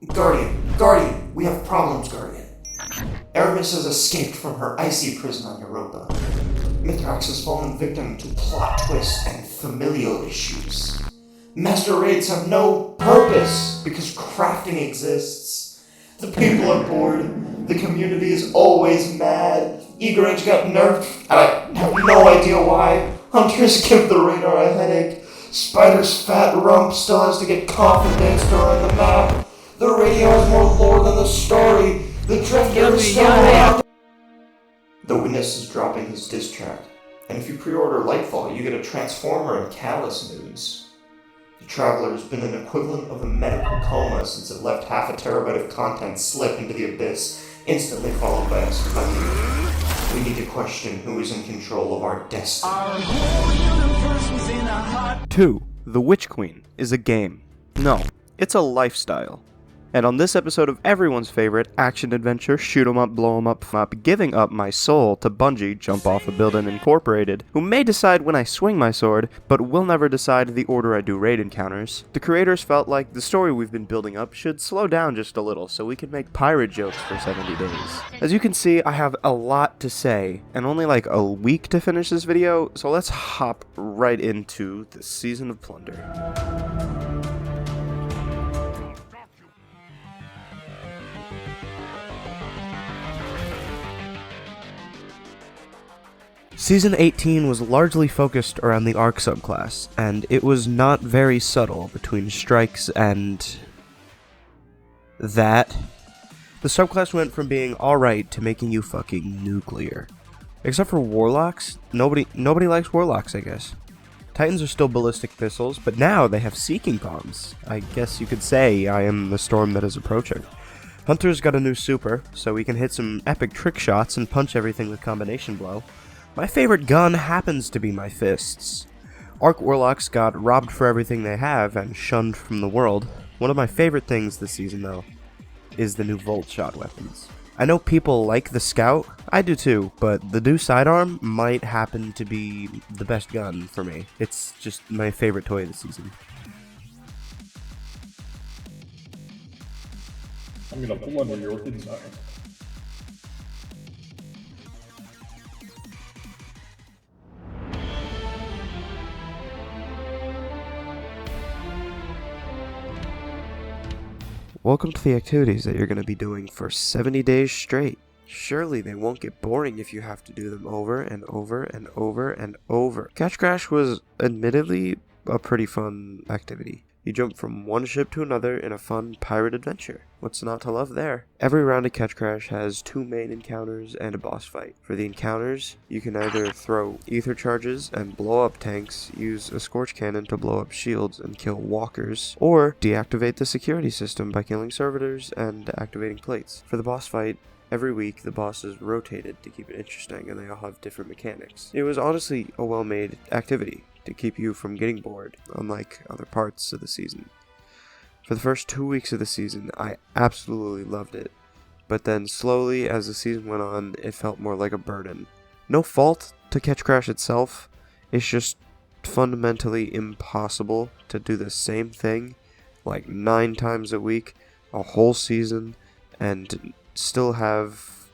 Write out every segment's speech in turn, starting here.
Guardian, we have problems, Guardian. Erebus has escaped from her icy prison on Europa. Mithrax has fallen victim to plot twists and familial issues. Master raids have no purpose because crafting exists. The people are bored. The community is always mad. Eager Edge got nerfed, and I have no idea why. Hunters give the radar a headache. Spider's fat rump still has to get confidence around the map. The radio has more lore than the story. The Drifter is still alive. The Witness is dropping his diss track, and if you pre-order Lightfall, you get a Transformer and Callus news. The Traveler has been an equivalent of a medical coma since it left half a terabyte of content slip into the abyss, instantly followed by exclamation. We need to question who is in control of our destiny. Our whole universe was in a hot... 2. The Witch Queen is a game. No, it's a lifestyle. And on this episode of everyone's favorite action-adventure, shoot-'em-up, blow-'em-up, giving up my soul to Bungie, Jump Off a Building Incorporated, who may decide when I swing my sword, but will never decide the order I do raid encounters, the creators felt like the story we've been building up should slow down just a little so we can make pirate jokes for 70 days. As you can see, I have a lot to say, and only like a week to finish this video, so let's hop right into this season of Plunder. Season 18 was largely focused around the Arc subclass, and it was not very subtle between strikes and... that. The subclass went from being alright to making you fucking nuclear. Except for Warlocks, nobody likes Warlocks, I guess. Titans are still ballistic missiles, but now they have Seeking Bombs. I guess you could say I am the storm that is approaching. Hunter's got a new super, so we can hit some epic trick shots and punch everything with Combination Blow. My favorite gun happens to be my fists. Arc Warlocks got robbed for everything they have and shunned from the world. One of my favorite things this season, though, is the new Volt Shot weapons. I know people like the Scout, I do too, but the new Sidearm might happen to be the best gun for me. It's just my favorite toy this season. I'm gonna plunder your inside. Welcome to the activities that you're going to be doing for 70 days straight. Surely they won't get boring if you have to do them over and over and over and over. Catch Crash was admittedly a pretty fun activity. You jump from one ship to another in a fun pirate adventure. What's not to love there? Every round of Catch Crash has 2 main encounters and a boss fight. For the encounters, you can either throw ether charges and blow up tanks, use a Scorch Cannon to blow up shields and kill walkers, or deactivate the security system by killing servitors and activating plates. For the boss fight, every week the bosses rotated to keep it interesting and they all have different mechanics. It was honestly a well-made activity to keep you from getting bored, unlike other parts of the season. For the first 2 weeks of the season, I absolutely loved it, but then slowly as the season went on, it felt more like a burden. No fault to Catch Crash itself, it's just fundamentally impossible to do the same thing like 9 times a week, a whole season, and still have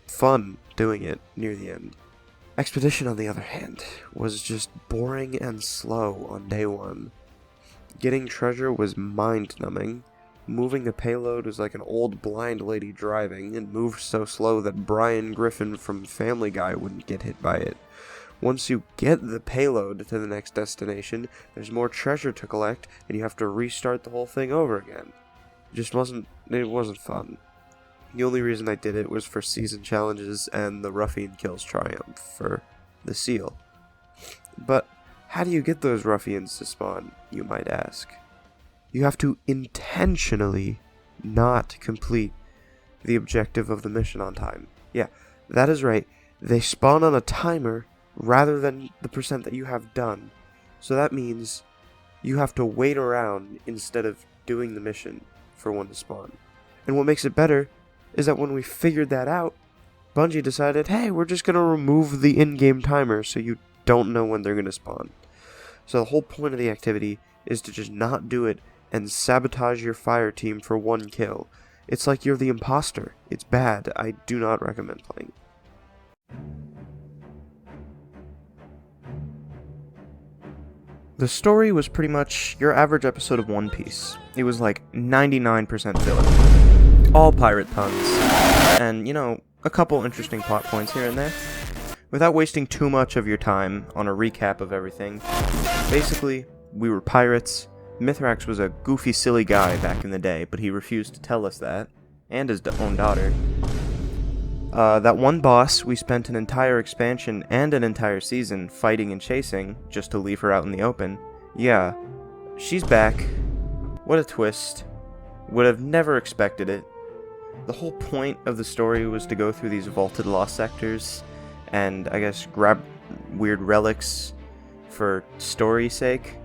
fun doing it near the end. Expedition, on the other hand, was just boring and slow on day 1. Getting treasure was mind-numbing. Moving the payload was like an old blind lady driving, and moved so slow that Brian Griffin from Family Guy wouldn't get hit by it. Once you get the payload to the next destination, there's more treasure to collect, and you have to restart the whole thing over again. It wasn't fun. The only reason I did it was for season challenges and the Ruffian Kills Triumph for the seal. But how do you get those ruffians to spawn, you might ask? You have to intentionally not complete the objective of the mission on time. Yeah, that is right. They spawn on a timer rather than the percent that you have done. So that means you have to wait around instead of doing the mission for one to spawn. And what makes it better is that when we figured that out, Bungie decided, hey, we're just going to remove the in-game timer so you don't know when they're going to spawn. So the whole point of the activity is to just not do it and sabotage your fire team for 1 kill. It's like you're the imposter. It's bad. I do not recommend playing. The story was pretty much your average episode of One Piece. It was like 99% filler. All pirate puns. And, a couple interesting plot points here and there. Without wasting too much of your time on a recap of everything, basically, we were pirates. Mithrax was a goofy, silly guy back in the day, but he refused to tell us that, and his own daughter. That one boss, we spent an entire expansion and an entire season fighting and chasing, just to leave her out in the open. Yeah, she's back. What a twist. Would have never expected it. The whole point of the story was to go through these vaulted lost sectors, and I guess grab weird relics for story's sake.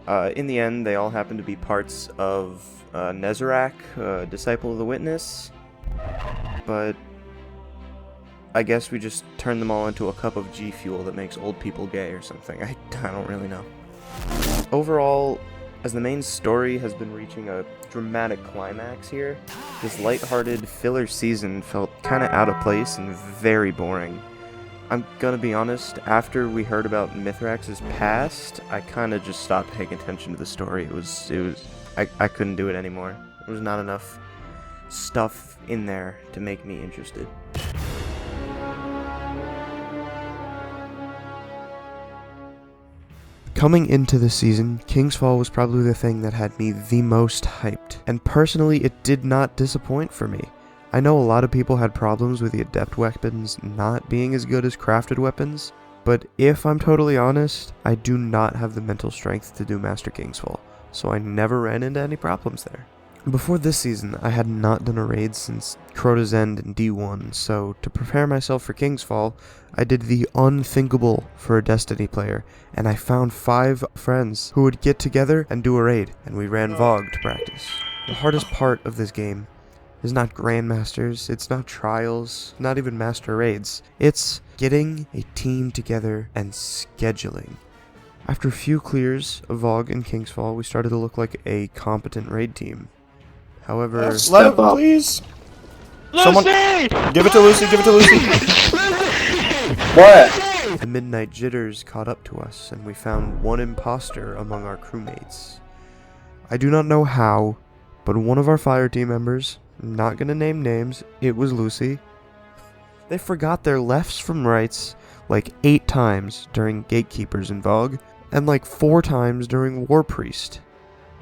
In the end, they all happen to be parts of Nezarec, Disciple of the Witness, but I guess we just turned them all into a cup of G Fuel that makes old people gay or something. I don't really know. Overall, as the main story has been reaching a dramatic climax here, this lighthearted filler season felt kinda out of place and very boring. I'm gonna be honest, after we heard about Mithrax's past, I kinda just stopped paying attention to the story. I couldn't do it anymore. There was not enough stuff in there to make me interested. Coming into the season, King's Fall was probably the thing that had me the most hyped, and personally it did not disappoint for me. I know a lot of people had problems with the adept weapons not being as good as crafted weapons, but if I'm totally honest, I do not have the mental strength to do Master King's Fall, so I never ran into any problems there. Before this season, I had not done a raid since Crota's End in D1, so to prepare myself for King's Fall, I did the unthinkable for a Destiny player, and I found 5 friends who would get together and do a raid, and we ran VOG to practice. The hardest part of this game is not Grandmasters, it's not Trials, not even Master Raids. It's getting a team together and scheduling. After a few clears of VOG and King's Fall, we started to look like a competent raid team. However, Let him, please. Someone, give it to Lucy. Give it to Lucy. What? the midnight jitters caught up to us, and we found one imposter among our crewmates. I do not know how, but one of our fire team members, not gonna name names, it was Lucy. They forgot their lefts from rights like 8 times during Gatekeepers in VOG, and like 4 times during War Priest.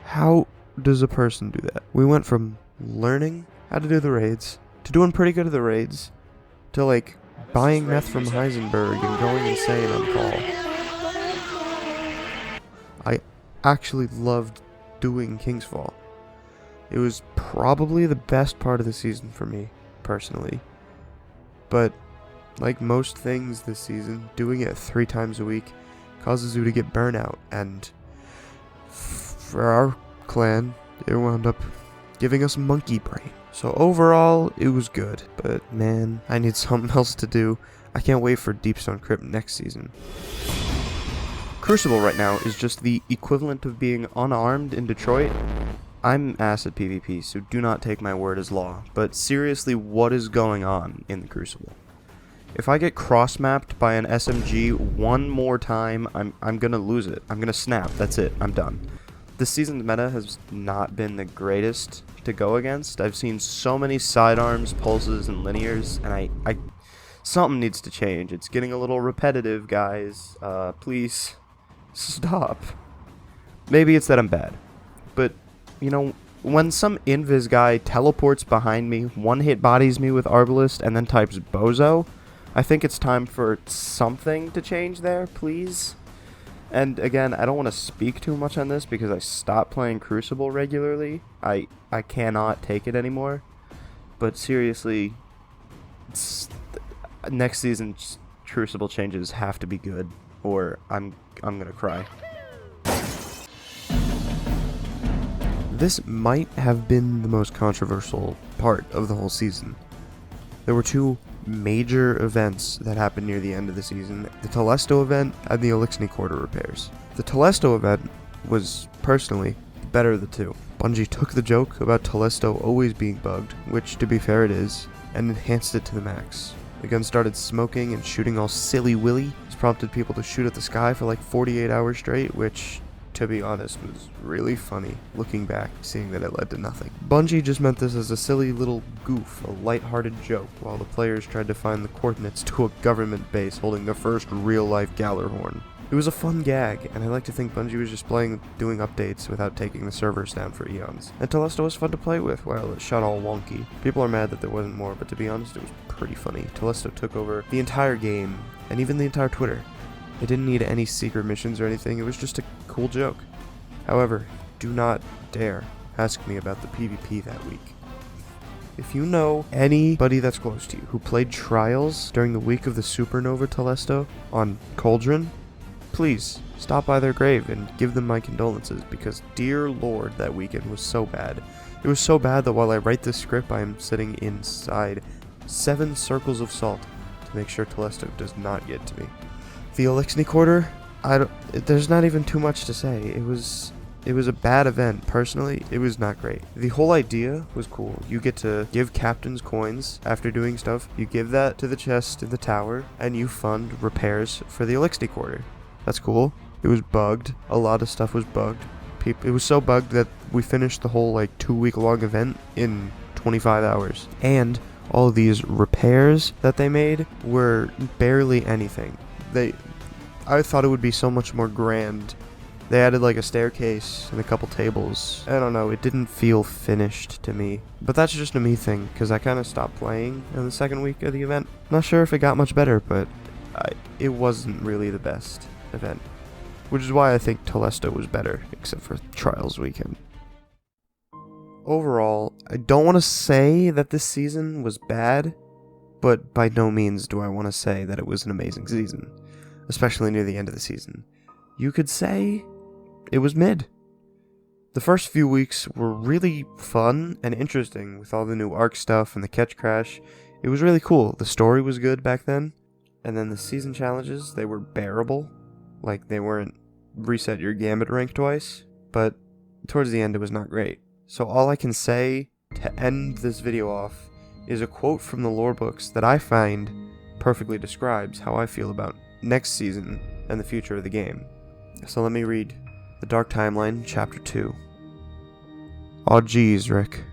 How does a person do that? We went from learning how to do the raids, to doing pretty good at the raids, to like buying meth from Heisenberg and going insane on call. I actually loved doing King's Fall. It was probably the best part of the season for me, personally. But, like most things this season, doing it 3 times a week causes you to get burnout, and for our clan, it wound up giving us monkey brain. So overall, it was good, but man, I need something else to do. I can't wait for Deepstone Crypt next season. Crucible right now is just the equivalent of being unarmed in Detroit. I'm ass at PvP, so do not take my word as law, but seriously, what is going on in the Crucible? If I get cross-mapped by an SMG one more time, I'm gonna lose it. I'm gonna snap, that's it, I'm done. This season's meta has not been the greatest to go against. I've seen so many sidearms, pulses, and linears, and something needs to change. It's getting a little repetitive, guys. Please, stop. Maybe it's that I'm bad, but, you know, when some invis guy teleports behind me, one-hit bodies me with Arbalist, and then types Bozo, I think it's time for something to change there, please. And again, I don't want to speak too much on this because I stopped playing Crucible regularly. I cannot take it anymore. But seriously, next season's Crucible changes have to be good, or I'm gonna cry. This might have been the most controversial part of the whole season. There were 2 major events that happened near the end of the season, the Telesto event and the Elixni Quarter repairs. The Telesto event was, personally, the better of the two. Bungie took the joke about Telesto always being bugged, which to be fair it is, and enhanced it to the max. The gun started smoking and shooting all silly-willy. This prompted people to shoot at the sky for like 48 hours straight, which, to be honest, was really funny, looking back, seeing that it led to nothing. Bungie just meant this as a silly little goof, a light-hearted joke, while the players tried to find the coordinates to a government base holding the first real-life Gallarhorn. It was a fun gag, and I like to think Bungie was just doing updates without taking the servers down for eons. And Telesto was fun to play with while it shot all wonky. People are mad that there wasn't more, but to be honest, it was pretty funny. Telesto took over the entire game, and even the entire Twitter. It didn't need any secret missions or anything, it was just a cool joke. However, do not dare ask me about the PvP that week. If you know anybody that's close to you who played Trials during the week of the Supernova Telesto on Cauldron, please stop by their grave and give them my condolences, because dear lord, that weekend was so bad. It was so bad that while I write this script, I am sitting inside 7 circles of salt to make sure Telesto does not get to me. The Elixni Quarter, there's not even too much to say. It was a bad event. Personally, it was not great. The whole idea was cool. You get to give captains coins after doing stuff. You give that to the chest in the tower, and you fund repairs for the Elixni Quarter. That's cool. It was bugged. A lot of stuff was bugged. It was so bugged that we finished the whole 2-week-long event in 25 hours. And all of these repairs that they made were barely anything. I thought it would be so much more grand. They added a staircase and a couple tables. I don't know, it didn't feel finished to me. But that's just a me thing, because I kind of stopped playing in the second week of the event. Not sure if it got much better, but it wasn't really the best event. Which is why I think Telesto was better, except for Trials weekend. Overall, I don't want to say that this season was bad, but by no means do I want to say that it was an amazing season, especially near the end of the season. You could say it was mid. The first few weeks were really fun and interesting with all the new Arc stuff and the catch crash. It was really cool. The story was good back then. And then the season challenges, they were bearable. They weren't reset your gambit rank twice, but towards the end it was not great. So all I can say to end this video off is a quote from the lore books that I find perfectly describes how I feel about next season and the future of the game. So let me read The Dark Timeline, Chapter 2. Aw geez, Rick.